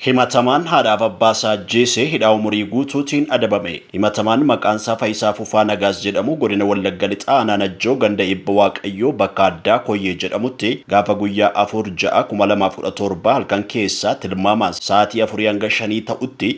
Himatamaan haadhaaf abbaasaa ajjeesee hidhaa umurii guutuutiin adabame. Himatamaan maqaansaa Faayisaa Fufaa Nagaas jedhamu godina Wallagga Lixaa aanaa Najjoo ganda Ibba Waaqayyoo bakka addaa Koyyee jedhamutti gaafa guyyaa 4/6/2017 halkan keessaa tilmaamaan sa'aatii 4 hanga 5 ta'utti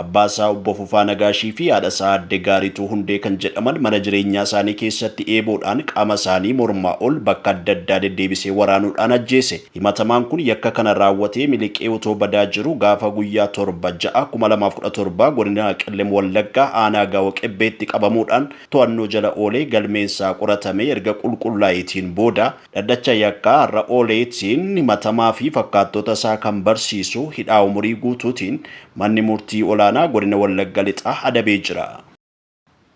abbaasaa obbo Fufaa Nagaashii fi haadhasaa Aadde Gaarituu Hundee kan jedhaman mana jireenyaa isaanii keessatti eeboodhaan qaama isaanii mormaa ol bakka adda addaa deddeebisee waraanuudhaan ajjeese. Himatamaan kun yakka kana raawwatee miliqee utoo badaa jiru gaafa guyyaa 7/6/2017 godina Qellem Wallaggaa aanaa Gaawoo Qebbeetti qabamuudhaan to'annoo jala oolee galmeensaa qoratamee erga qulqullaa'eetiin booda dhaddacha yakkaa har'a ooleetiin himatamaa fi fakkaattota isaa kan barsiisu hidhaa umurii guutuutiin manni murtii olaanaa godina Wallagga Lixaa adabee jira.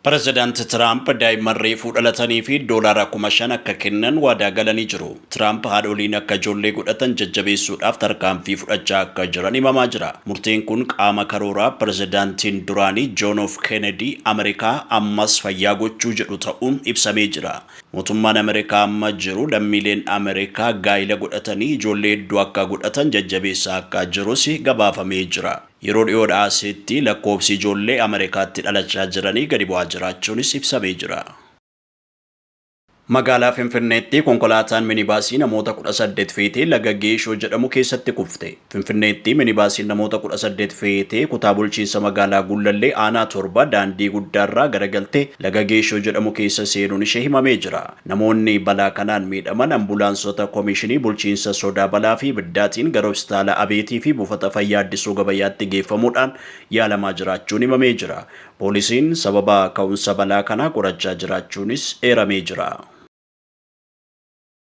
Pireezidaant Tiraamp daa'imman reefuu dhalatanii fi doolaara 5,000 akka kennan waadaa galanii jiru. Tiraamp haadholiin akka ijoollee godhatan jajjabeessuudhaaf tarkaanfii fudhachaa akka jiran himamaa jira. Murteen kun qaama karooraa pireezidaantiin duraanii John F. Kennedy Ameerikaa ammas fayyaa gochuu jedhu ta'uun ibsamee jira. Mootummaan Ameerikaa amma jiru lammiileen Ameerikaa gaa'ila godhatanii ijoollee hedduu akka godhatan jajjabeessaa akka jirus gabaafamee jira. Yeroo dhiyoodhaa asitti lakkoofsi ijoollee Ameerikaatti dhalachaa jiranii gadi bu'aa jiraachuunis ibsamee jira. Magaalaa Finfinneetti konkolaataan minibaasii namoota 18 feetee laga Geeshoo jedhamu keessatti kufte. Finfinneetti minibaasiin namoota 18 feetee kutaa bulchiinsa magaalaa Gullallee aanaa 7 daandii guddaarraa garagaltee laga Geeshoo jedhamu keessa seenuun ishee himamee jira. Namoonni balaa kanaan miidhaman ambulaansota koomishinii bulchiinsa sodaa balaa fi ibiddaatiin gara hospitaala Abeetii fi buufata fayyaa Addisuu Gabayaatti geeffamuudhaan yaalamaa jiraachuun himamee jira. Poolisiin sababa ka'umsa balaa kanaa qorachaa jiraachuunis eeramee jira.